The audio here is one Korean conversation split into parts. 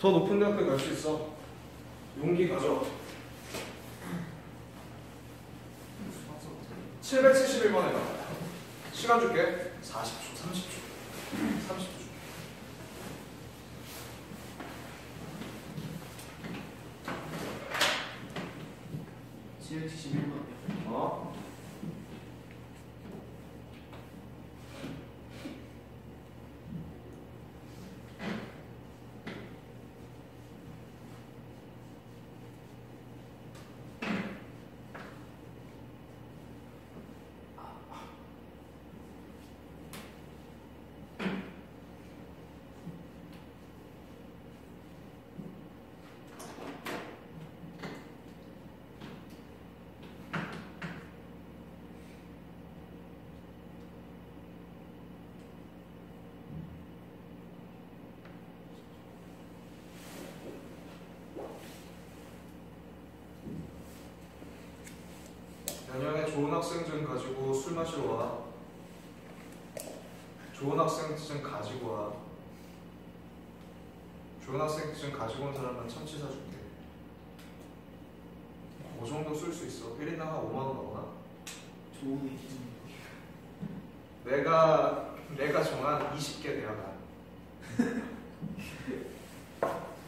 더 높은 대학교 갈 수 있어. 용기 가져. 771번에 가. 시간 줄게. 40초, 30초. 30초 줄게. 771번이요. 어? 내년에 좋은 학생증 가지고 술 마시러 와. 좋은 학생증 가지고 와. 좋은 학생증 가지고 온 사람은 참치 사줄게. 그 정도 쓸 수 있어. 1인당 한 5만 원 나오나? 좋은 기준. 내가 정한 20개 대학원.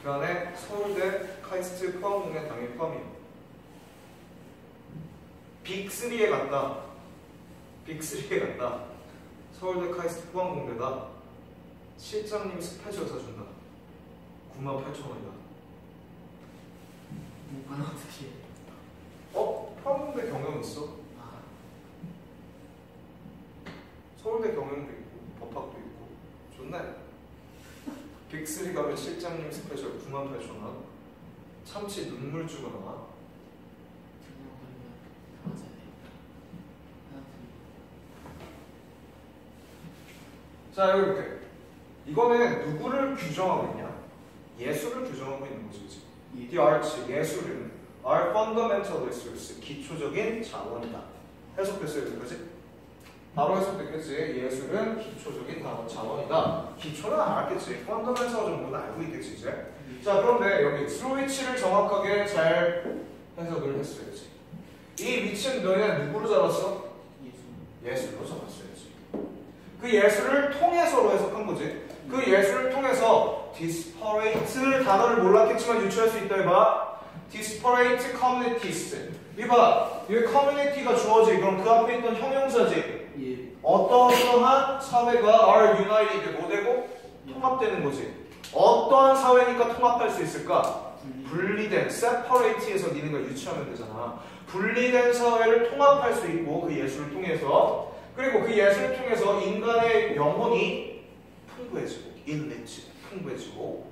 그 안에 서울대, 카이스트, 포항공대 당연히 포함이에요. 빅3에 간다. 빅3에 간다. 서울대, 카이스트, 포항공대다. 실장님이 스페셜 사준다. 98,000원이다. 문과는 어떻게 해? 포항공대 경영 있어. 아, 서울대 경영도 있고 법학도 있고 좋네. 빅3 가면 실장님 스페셜 98,000원. 참치 눈물 주고 나와. 그냥 걸리면 맞아야 돼. 자 여기 볼게. 이거는 누구를 규정하고 있냐? 예술을 규정하고 있는 거지. 그치? The arts, 예술은 are fundamental resource, 기초적인 자원이다. 해석됐어요 여기까지? 바로 해석됐겠지. 예술은 기초적인 자원이다. 기초는 알았겠지. fundamental 정도는 알고 있겠지 이제. 자 그런데 여기 through which를 정확하게 잘 해석을 했어야지. 이 which는 너네 누구로 잡았어? 예술로 잡았어야지. 그 예술을 통해서로 해석한 거지. 그 예술을 통해서 disparate 단어를 몰랐겠지만 유추할 수 있다 해봐. disparate communities. 이봐, 이 community가 주어지. 그럼 그 앞에 있던 형용사지. 예. 어떠한 사회가 are united 뭐 되고 통합되는 거지. 어떠한 사회니까 통합할 수 있을까? 분리된 separate에서 니는 걸 유추하면 되잖아. 분리된 사회를 통합할 수 있고 그 예술을 통해서. 그리고 그 예술을 통해서 인간의 영혼이 풍부해지고 enrich, 풍부해지고.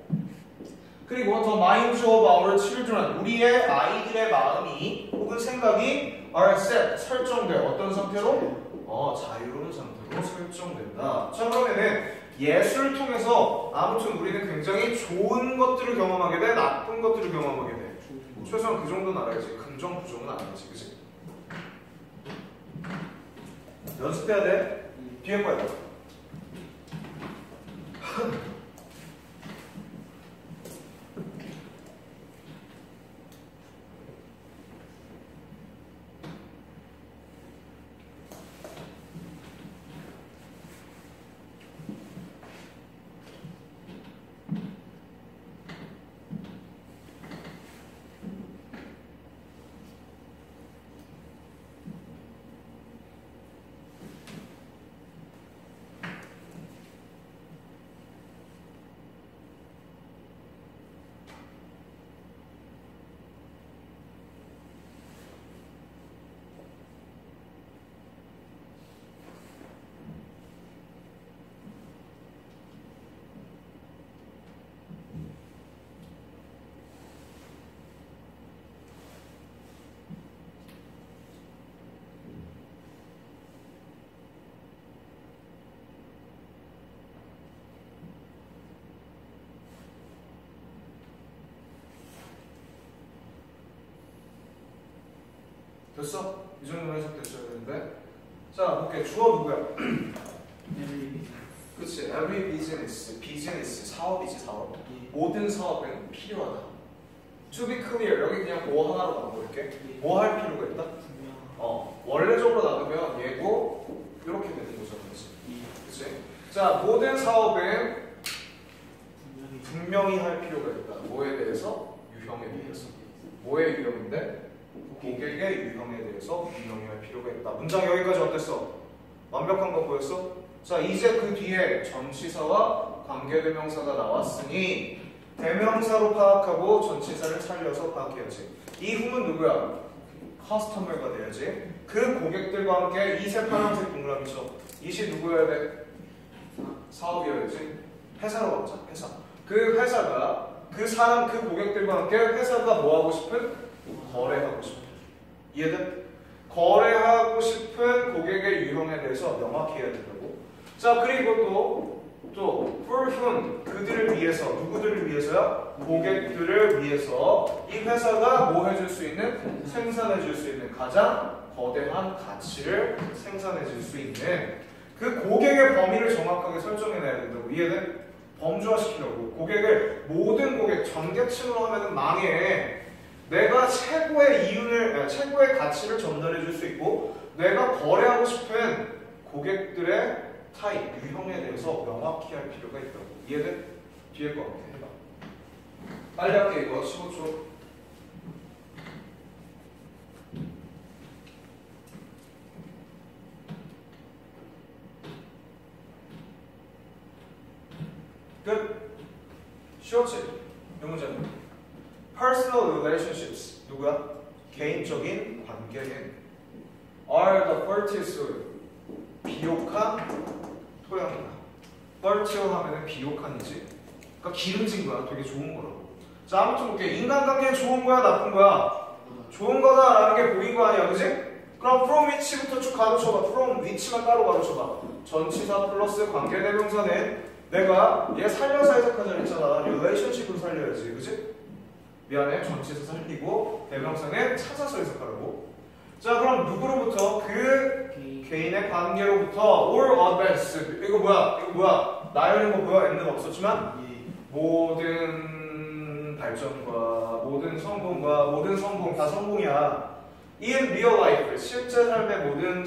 그리고 the minds of our children, 우리의 아이들의 마음이 혹은 생각이 are set, 설정돼. 어떤 상태로? 자유로운 상태로 설정된다. 자 그러면은 예술을 통해서 아무튼 우리는 굉장히 좋은 것들을 경험하게 돼, 나쁜 것들을 경험하게 돼. 최소한 그 정도는 알아야지. 긍정, 부정은 알아야지. 그치? 연습해야 돼. 뒤에 거야. 됐어? 이 정도면 해석됐어야 되는데. 자 볼게. 주어 누구야? 에밀리. 그치? 그치? Every business, 비즈니스, 사업이지 사업. 예. 모든 사업은 필요하다. To be clear, 여기 그냥 뭐 하나로 나눠볼게. 뭐 할 필요가 있다? 분명. 원래적으로 나누면 얘고 이렇게 되는 거죠, 그치? 예. 그치? 자, 모든 사업은 분명히. 분명히 할 필요가 있다. 뭐에 대해서? 유형에 대해서. 뭐의 유형인데? 고객의 유형에 대해서 분명히 할 필요가 있다. 문장 여기까지 어땠어? 완벽한 거 보였어? 자, 이제 그 뒤에 전치사와 관계대명사가 나왔으니 대명사로 파악하고 전치사를 살려서 파악해야지. 이 흠은 누구야? 커스터머가 돼야지. 그 고객들과 함께 이색 파란색 동그라미죠. 이시 누구여야 돼? 사업이어야지. 회사로 가자. 회사. 그 회사가 그 사람 그 고객들과 함께 회사가 뭐 하고 싶은? 거래하고 싶은. 이해돼? 거래하고 싶은 고객의 유형에 대해서 명확히 해야 된다고. 자, 그리고 또 for whom, 그들을 위해서. 누구들을 위해서요? 고객들을 위해서 이 회사가 뭐 해줄 수 있는? 생산해줄 수 있는 가장 거대한 가치를 생산해줄 수 있는 그 고객의 범위를 정확하게 설정해내야 된다고. 이해돼? 범주화시키려고. 고객을 모든 고객 전계층으로 하면은 망해. 내가 최고의 이윤을, 최고의 가치를 전달해 줄 수 있고 내가 거래하고 싶은 고객들의 타입, 유형에 대해서 명확히 할 필요가 있다고. 이해돼? 뒤에 거 해봐. 빨리 할게 이거 15초. 끝. 쉬웠지? 이 문제는 personal relationships, 누구야? 개인적인 관계는 are the fertile soil, 비옥한 토양이다. fertile 하면은 비옥한이지. 그러니까 기름진 거야. 되게 좋은 거라고. 자, 아무튼 볼게. 인간관계는 좋은 거야, 나쁜 거야? 좋은 거다라는 게 보인 거 아니야, 그지? 그럼 from which부터 쭉 가로쳐봐. from which만 따로 가로쳐봐. 전치사 플러스 관계대명사는 내가 얘 살려서 해석하자 했잖아. relationship을 살려야지, 그지? 미안해, 전치사 살리고 대명사는 찾아서 해석하라고. 자, 그럼 누구로부터? 그 개인의 관계로부터 or advance. 이거 뭐야? 나열인 거 보여? N는 없었지만 모든 발전과 모든 성공 다 성공이야. In real life, 실제 삶의 모든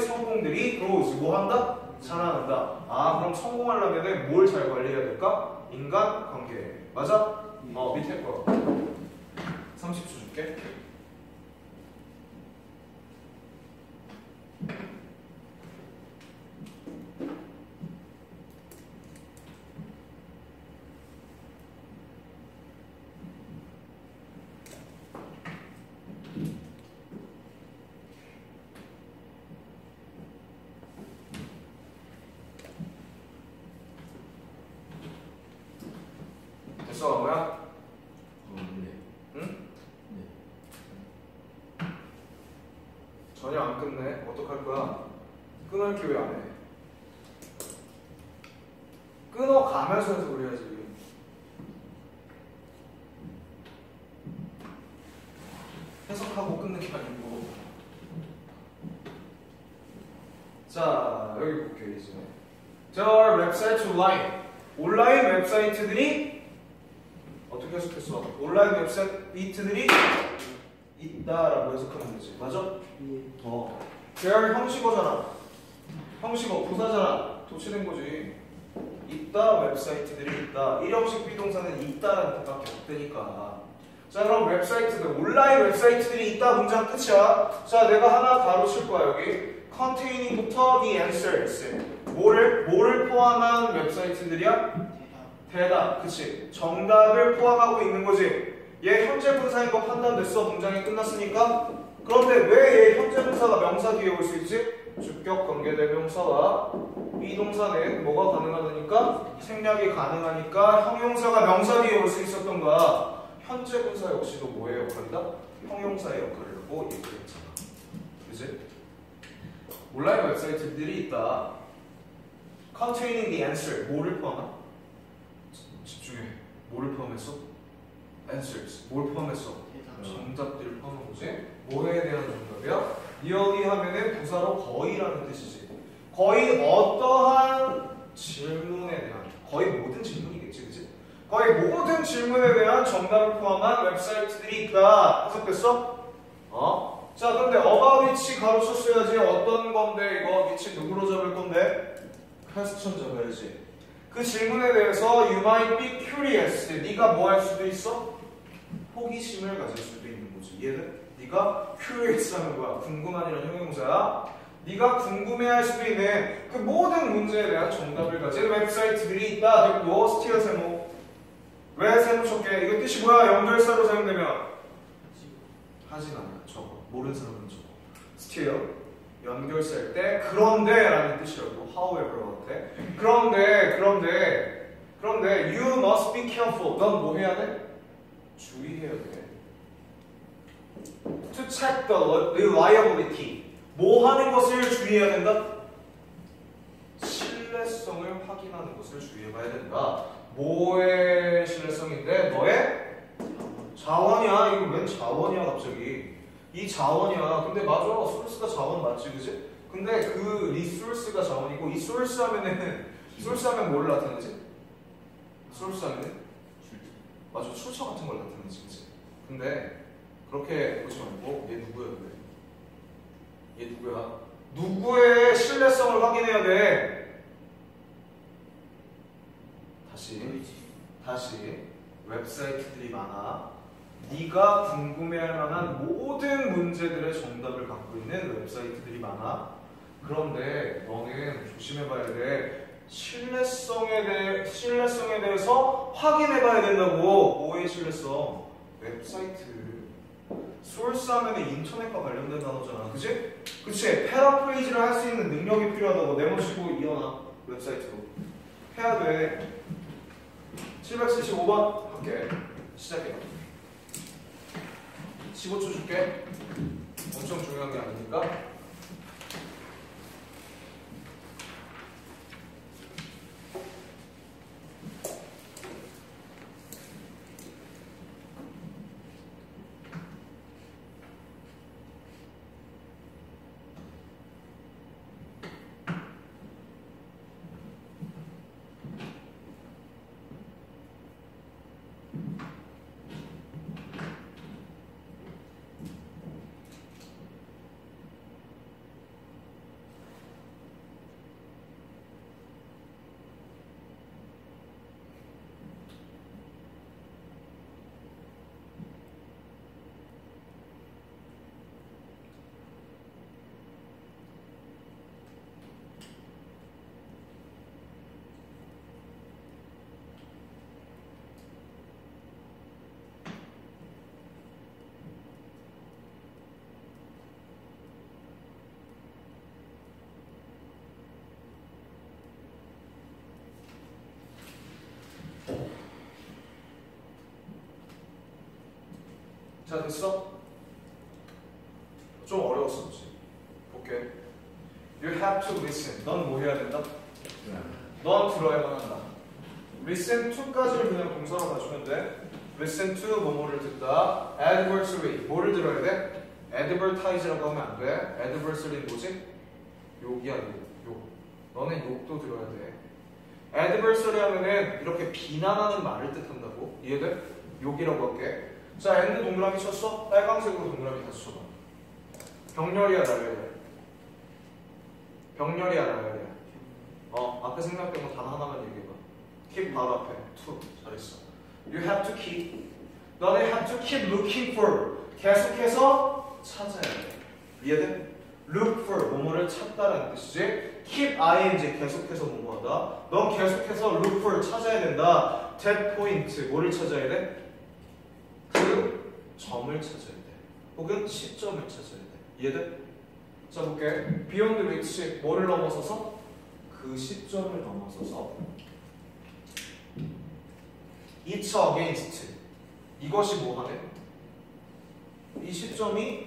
성공들이 grows, 뭐 한다? 자라난다. 아, 그럼 성공하려면 뭘 잘 관리해야 될까? 인간 관계. 맞아? 밑에 거 30초 줄게. 됐어, 뭐야? 전혀 안 끝내. 어떡할 거야? 끊을게 왜 안 해? 끊어가면서 해석을 해야지. 해석하고 끊는 게 아니고. 자, 여기 볼게요, 이제. There are websites online. 온라인 웹사이트들이 어떻게 해석했어? 온라인 웹사이트들이 있다라고 해석하면 되지. 맞아? There 형식어잖아. 형식어 부사잖아. 도치된 거지. 있다 웹사이트들이 있다. 일형식 비동사는 있다라는 뜻밖에 없다니까. 자, 그럼 웹사이트들, 온라인 웹사이트들이 있다 문장 끝이야. 자, 내가 하나 가로칠 거야 여기. containing부터 the answers. 뭐를 포함한 웹사이트들이야? 대답. 그치. 정답을 포함하고 있는 거지. 얘 현재 분사인 거 판단됐어. 문장이 끝났으니까. 그런데 왜 얘 현재 분사가 명사 뒤에 올 수 있지? 주격 관계대명사와 비동사는 뭐가 가능하다니까? 생략이 가능하니까 형용사가 명사 뒤에 올 수 있었던 거야. 현재 분사 역시도 뭐의 역할이다? 형용사의 역할을 하고 얘기했잖아. 그치? 온라인 웹사이트들이 있다. containing the answer. 뭐를 포함한? 집중해. 뭐를 포함했어? answers. 뭘 포함했어? 정답들을 포함한 거지. 뭐에 대한 정답이야? nearly 하면은 부사로 거의라는 뜻이지. 거의 어떠한 거의 모든 질문에 대한 정답을 포함한 웹사이트들이 있다. 해석됐어? 자, 근데 about which 가로쳤어야지. 어떤 건데 이거 which 누구로 잡을 건데? question 잡아야지. 그 질문에 대해서 you might be curious. 네가 뭐 할 수도 있어? 호기심을 가질 수도 있는 거지. 이해돼? 네가 curious 하는 거야. 궁금한이라는 형용사야. 네가 궁금해할 수도 있는 그 모든 문제에 대한 정답을 가진 웹사이트들이 있다. 됐고, 스티어 세모. 왜 세모 쳤게? 이거 뜻이 뭐야? 연결사로 사용되면 하진 않아. 저거. 모르는 사람은 저거. 스티어. 연결사일 때 그런데 라는 뜻이라고. however 같아. 그런데 you must be careful. 넌 뭐 해야 돼? 주의해야 돼. To check the reliability. 뭐 하는 것을 주의해야 된다? 신뢰성을 확인하는 것을 주의해봐야 된다. 뭐의 신뢰성인데? 너의 자원이야. 이거 웬 자원이야 갑자기. 이 자원이야. 근데 맞아. 소스가 자원 맞지 그지? 근데 그 리소스가 자원이고 이 소스 하면은 소스 하면 뭘 나타내지? 소스 하면은 맞아. 출처 같은 걸 나타내지 그지? 근데 그렇게 보지 말고 얘 누구야 근데? 얘 누구야? 누구의 신뢰성을 확인해야 돼? 다시 웹사이트들이 많아. 네가 궁금해할 만한 모든 문제들의 정답을 갖고 있는 웹사이트들이 많아. 그런데 너는 조심해봐야 돼. 신뢰성에 대해서 확인해봐야 된다고. 뭐의 신뢰성? 웹사이트. 소스 하면은 인터넷과 관련된 단어잖아. 그치? 그치? 패러프레이즈를 할 수 있는 능력이 필요하다고. 네모치고 이어나. 웹사이트로. 해야 돼. 775번 할게. 시작해. 15초 줄게. 엄청 중요한 게 아니니까. 자, 됐어? 좀 어려웠어, 그치? 볼게. You have to listen. 넌 뭐 해야 된다? 넌 들어야만 한다. Listen to까지를 그냥 동사로 가주면 돼. Listen to 뭐뭐를 듣다. Adversary. 뭐를 들어야 돼? Advertise라고 하면 안 돼. Adversary는 뭐지? 욕이야, 욕. 너는 욕도 들어야 돼. Adversary 하면은 이렇게 비난하는 말을 뜻한다고. 이해돼? 욕이라고 할게. 자, 엔드 동그라미 쳤어? 빨강색으로 동그라미 다시 쳐봐. 병렬이야, 나열이야? 병렬이야, 나열이야? 앞에 생각된 거 단 하나만 얘기해봐. keep 바로 앞에. to. 잘했어. You have to keep. 너네 have to keep looking for. 계속해서 찾아야 돼. 이해돼? look for. 뭐뭐를 찾다라는 뜻이지. keep ing. 계속해서 뭐뭐하다. 넌 계속해서 look for. 찾아야 된다. that point. 뭐를 찾아야 돼? 그 점을 찾아야 돼. 혹은 시점을 찾아야 돼. 이해돼? 자, 볼게. beyond which 뭐를 넘어서서? 그 시점을 넘어서서. each against. 이것이 뭐 하네? 이 시점이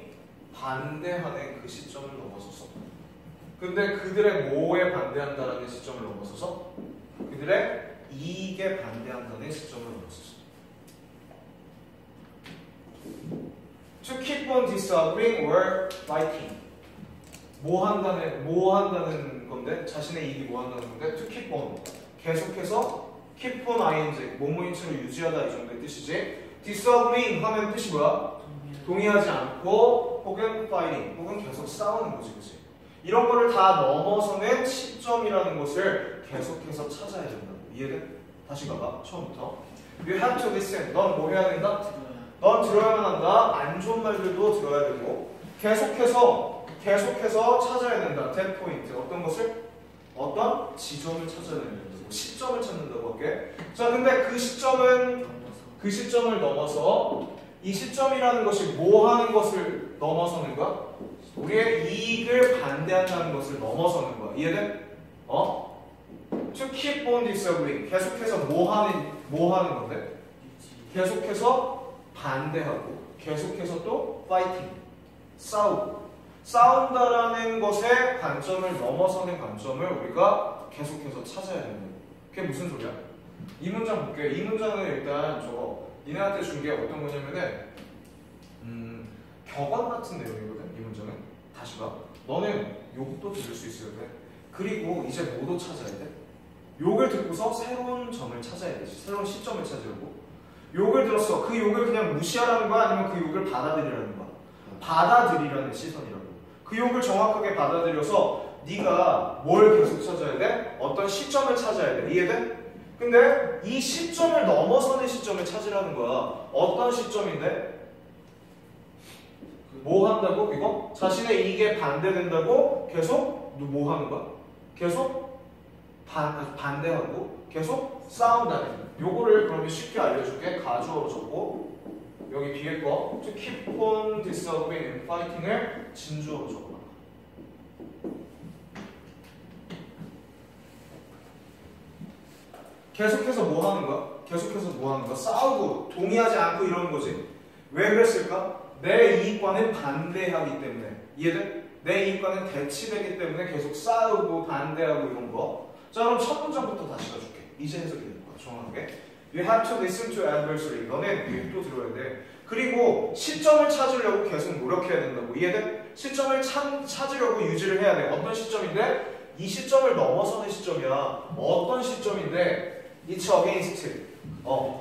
반대하는 그 시점을 넘어서서. 근데 그들의 뭐에 반대한다라는 시점을 넘어서서? 그들의 이익에 반대한다는 시점을 넘어서서. To keep on disagreeing or fighting. 뭐 한다는 건데? 자신의 이익이 뭐 한다는 건데? To keep on. 계속해서 keep on ing 뭐뭐인처럼 유지하다 이 정도의 뜻이지. disagreeing 하면 뜻이 뭐야? 동의하지 않고 혹은 fighting 혹은 계속 싸우는 거지, 그치? 이런 거를 다 넘어서는 시점이라는 것을 계속해서 찾아야 된다고. 이해돼? 다시 가봐. 처음부터. You have to listen. 넌 뭐 해야 된다? 넌 들어야만 한다. 안 좋은 말들도 들어야 되고 계속해서 찾아야 된다. that point. 어떤 것을? 어떤 지점을 찾아야 된다고. 시점을 찾는다고 할게. 자, 근데 그 시점을 넘어서 이 시점이라는 것이 뭐 하는 것을 넘어서는 거야? 우리의 이익을 반대한다는 것을 넘어서는 거야. 이해돼? To keep on disagreeing. 계속해서 뭐 하는 건데? 계속해서 반대하고 계속해서 또 fighting. 싸운다라는 것의 관점을 넘어서는 관점을 우리가 계속해서 찾아야 되는 거야. 그게 무슨 소리야? 이 문장 볼게. 이 문장은 일단 저거 니네한테 준 게 어떤 거냐면은 격언 같은 내용이거든. 이 문장은 다시 봐. 너는 욕도 들을 수 있어야 돼. 그리고 이제 뭐도 찾아야 돼? 욕을 듣고서 새로운 점을 찾아야 되지. 새로운 시점을 찾으려고. 욕을 들었어. 그 욕을 그냥 무시하라는 거야? 아니면 그 욕을 받아들이라는 거야? 받아들이라는 시선이라고. 그 욕을 정확하게 받아들여서 네가 뭘 계속 찾아야 돼? 어떤 시점을 찾아야 돼. 이해돼? 근데 이 시점을 넘어서는 시점을 찾으라는 거야. 어떤 시점인데? 뭐 한다고? 이거? 자신의 이익에 반대된다고 계속 뭐 하는 거야? 계속 반대하고 계속 싸운다는. 요거를 그러면 쉽게 알려줄게. 가주어로 적고 여기 뒤에 거 to keep on disagreeing and fighting을 진주어로 적어놔. 계속해서 뭐 하는 거야? 계속해서 뭐 하는 거야? 싸우고 동의하지 않고 이러는 거지. 왜 그랬을까? 내 이익과는 반대하기 때문에. 이해돼? 내 이익과는 대치되기 때문에 계속 싸우고 반대하고 이런 거. 자, 그럼 첫 문장부터 다시 가줄게. 이제 해석이 될 거야. 정확하게. You have to listen to adversary. 너는 유익도 들어야 돼. 그리고 시점을 찾으려고 계속 노력해야 된다고. 이해돼? 시점을 찾으려고 유지를 해야 돼. 어떤 시점인데? 이 시점을 넘어서는 시점이야. 어떤 시점인데? It's against.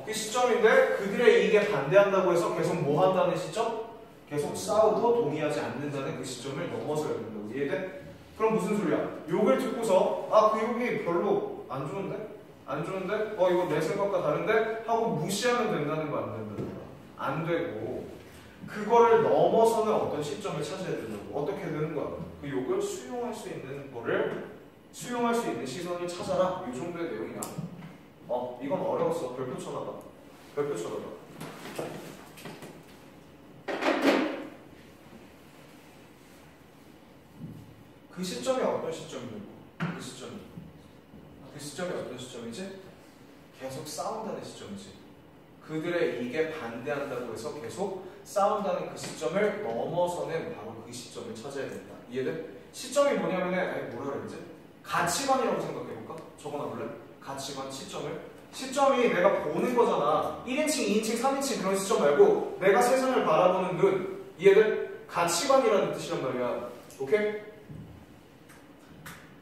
그 시점인데 그들의 이익에 반대한다고 해서 계속 뭐 한다는 시점? 계속 싸우고 동의하지 않는다는 그 시점을 넘어서야 된다고. 이해돼? 그럼 무슨 소리야? 욕을 듣고서 그 욕이 별로 안 좋은데? 이거 내 생각과 다른데? 하고 무시하면 된다는 거 안 된다는 거야. 안 되고 그거를 넘어서는 어떤 시점을 찾아야 된다고. 어떻게 되는 거야? 그 욕을 수용할 수 있는 시선을 찾아라. 이 정도의 내용이야. 이건 어려웠어. 별표 쳐다봐. 그 시점이 어떤 시점이고? 그 시점이 어떤 시점이지? 계속 싸운다는 시점이지. 그들의 이익에 반대한다고 해서 계속 싸운다는 그 시점을 넘어서는 바로 그 시점을 찾아야 된다. 이해돼? 시점이 뭐냐면은 뭐라 그랬지? 가치관이라고 생각해볼까? 적어놔볼래? 가치관, 시점이 내가 보는 거잖아. 1인칭, 2인칭, 3인칭 그런 시점 말고 내가 세상을 바라보는 눈. 이해돼? 가치관이라는 뜻이란 말이야. 오케이?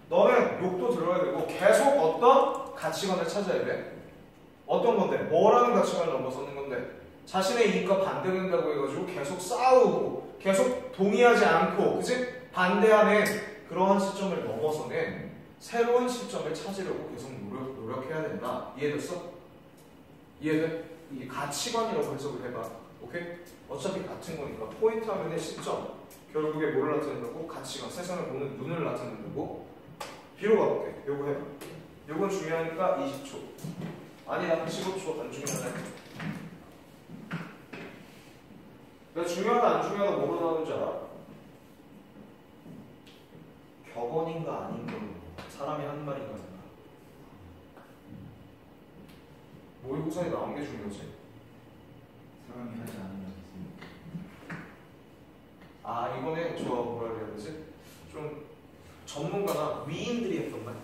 너는 욕도 들어야 되고 계속 어떤 가치관을 찾아야 돼. 어떤 건데? 뭐라는 가치관을 넘어서는 건데? 자신의 이익과 반대된다고 해가지고 계속 싸우고 계속 동의하지 않고 그치? 반대하는 그러한 시점을 넘어서는 새로운 시점을 찾으려고 계속 노력해야 된다. 이해됐어? 이해돼? 이게 가치관이라고 해석을 해봐. 오케이? 어차피 같은 거니까 포인트 하면의 시점 결국에 뭐를 나타낸다고? 가치관, 세상을 보는 눈을 나타낸다고? 뒤로 가볼게. 요거 해봐. 요건 중요하니까 20초. 아니다 15초. 안 중요하네. 내가 중요하다 안 중요하다 뭐로 나오는지 알아? 격언인가 아닌가 사람이 하는 말인가 생각. 모의고사에 나온 게 중요하지. 사람이 하지 않으면 이거는 저 뭐라 그래야 되지? 좀 전문가나 위인들이 했던 말.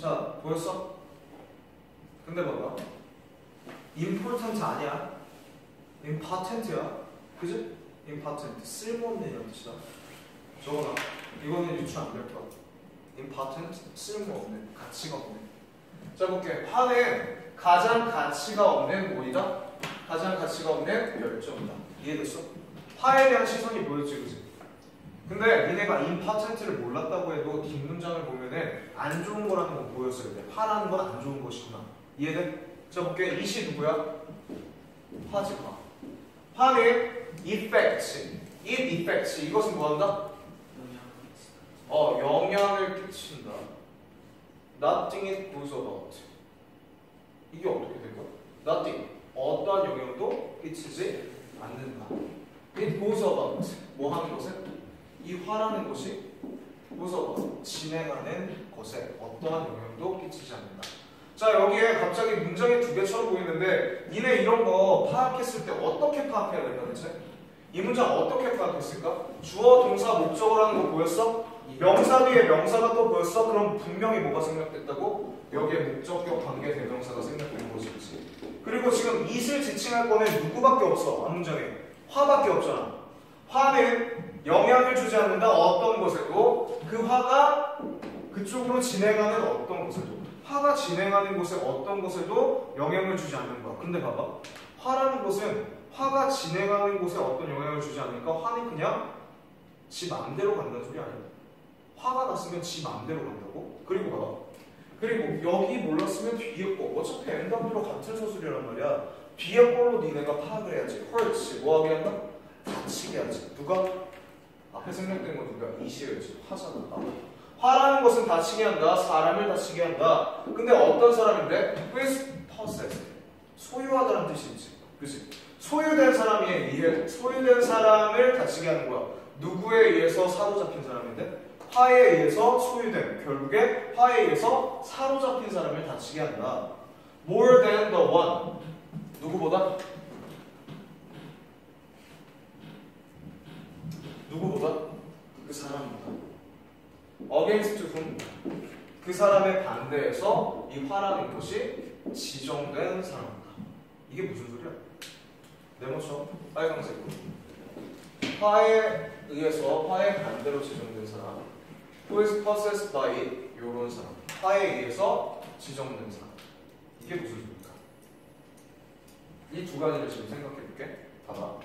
자, 보였어? 근데 봐봐. important 아니야. important야. 그지? important. 쓸모없는 이런 뜻이다. 적어놔. 이거는 유추 안 될 거야. important. 쓸모없는. 가치가 없는. 자, 볼게. 화는 가장 가치가 없는 뭐이다? 가장 가치가 없는 열정이다. 이해됐어? 화에 대한 시선이 보였지, 그지? 근데 니네가 important를 몰랐다고 해도 뒷문장을 보면은 안 좋은 거라는 건 보였어야 돼. 화라는 건 안 좋은 것이구나. 이해돼? 자, 볼게. 이시 누구야? 화지, 화. 화는 effect. it effects. 이것은 뭐한다? 영향을 끼친다. Nothing it goes about. 이게 어떻게 된 거야? Nothing. 어떠한 영향도 끼치지 않는다. It goes about. 뭐 하는 것에? 이 화라는 것이 goes about. 진행하는 것에 어떠한 영향도 끼치지 않는다. 자, 여기에 갑자기 문장이 두 개처럼 보이는데 니네 이런 거 파악했을 때 어떻게 파악해야 될까 대체? 이 문장 어떻게 파악했을까? 주어, 동사, 목적어라는 거 보였어? 명사 뒤에 명사가 또 보였어? 그럼 분명히 뭐가 생략됐다고? 여기에 목적격 관계 대명사가 생략된 거지. 그리고 지금 it을 지칭할 거는 누구밖에 없어? 앞문장에 화밖에 없잖아. 화는 영향을 주지 않는다. 어떤 것에도 그 화가 그쪽으로 진행하는 어떤 것에도 화가 진행하는 곳에 어떤 것에도 영향을 주지 않는 거야. 근데 봐봐. 화라는 것은 화가 진행하는 곳에 어떤 영향을 주지 않으니까 화는 그냥 지 맘대로 간다는 소리 아니야. 화가 났으면 지 맘대로 간다고? 그리고 봐봐. 그리고 여기 몰랐으면 뒤에 거. 어차피 NW로 같은 서술이란 말이야. 뒤에 걸로 니네가 파악을 해야지. hurts. 뭐 하게 한다? 다치게 하지. 누가? 앞에 생략된 건 누가? 이시였지. 화잖아. 화라는 것은 다치게 한다. 사람을 다치게 한다. 근데 어떤 사람인데? with possessed. 소유하다는 뜻이 있지. 그치? 소유된 사람에 의해 소유된 사람을 다치게 하는 거야. 누구에 의해서 사로잡힌 사람인데? 화에 의해서 소유된, 결국에 화에 의해서 사로잡힌 사람을 다치게 한다. More than the one. 누구보다? 누구보다? 그 사람보다. Against whom? 그 사람의 반대에서 이 화라는 것이 지정된 사람이다. 이게 무슨 소리야? 네모처럼 빨간색으로. 화에 의해서 화의 반대로 지정된 사람. Who is possessed by it? 요런 사람. 화에 의해서 지정된 사람. 이게 무슨 소리일까? 이 두 가지를 지금 생각해 볼게. 봐봐.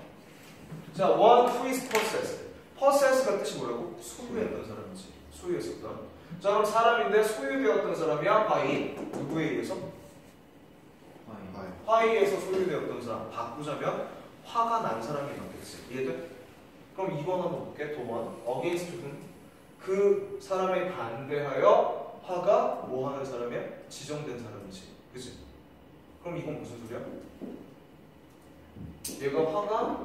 자, one who is possessed. possess가 뜻이 뭐라고? 소유했던 사람이지. 소유했었던. 자, 그럼 사람인데 소유되었던 사람이야? by 누구에 의해서? 화에 의해서 소유되었던 사람. 바꾸자면 화가 난 사람이 맞겠지. 이해돼? 그럼 이번 한번 볼게. 도만. against whom? 그 사람에 반대하여 화가 뭐 하는 사람이야? 지정된 사람이지. 그치? 그럼 이건 무슨 소리야? 얘가 화가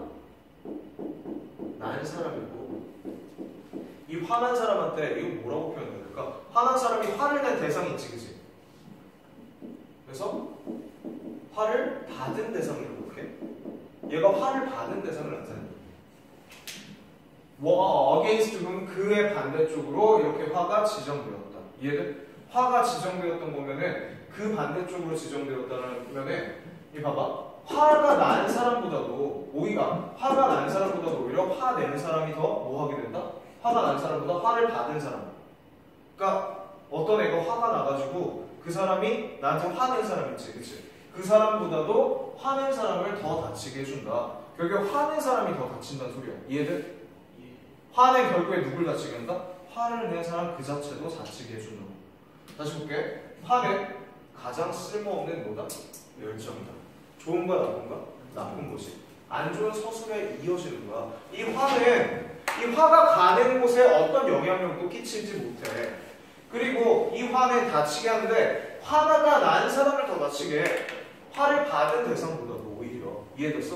난 사람이고 이 화난 사람한테 이거 뭐라고 표현해야 될까? 화난 사람이 화를 낸 대상이 있지. 그치? 그래서 화를 받은 대상이라고 볼게. 얘가 화를 받은 대상을 나타낸다. against whom 그의 반대쪽으로 이렇게 화가 지정되었다. 이해돼? 화가 지정되었던 거면은 그 반대쪽으로 지정되었다는 면에 이 봐봐. 화가 난 사람보다도 오히려 화가 난 사람보다도 오히려 화 내는 사람이 더 뭐 하게 된다? 화가 난 사람보다 화를 받은 사람. 그러니까 어떤 애가 화가 나가지고 그 사람이 나한테 화낸 사람 있지, 그치? 그 사람보다도 화낸 사람을 더 다치게 해준다. 결국 화낸 사람이 더 다친다는 소리야. 이해돼? 화는 결국에 누굴 다치게 한다? 화를 낸 사람 그 자체도 다치게 해준다고. 다시 볼게. 화는 가장 쓸모없는 뭐다? 열정이다. 좋은 거야, 나쁜 거야? 나쁜 것이. 안 좋은 서술에 이어지는 거야. 이 화가 가는 곳에 어떤 영향력도 끼치지 못해. 그리고 이 화는 다치게 하는데 화가 난 사람을 더 다치게 해. 화를 받은 대상보다도 오히려. 이해됐어?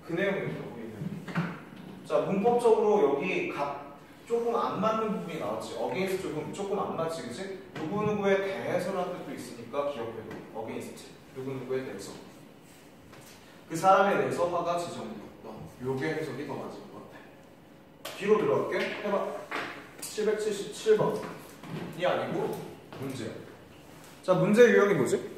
그 내용입니다. 자, 문법적으로 여기 조금 안 맞는 부분이 나왔지. against 조금 안 맞지, 그치? 누구누구에 대해서라는 뜻도 있으니까 기억해도. against. 누구누구에 대해서. 그 사람에 대해서 화가 지정되었다. 요게 해석이 더 맞을 것 같아. 뒤로 들어갈게. 해봐. 777번이 아니고 문제. 자, 문제 유형이 뭐지?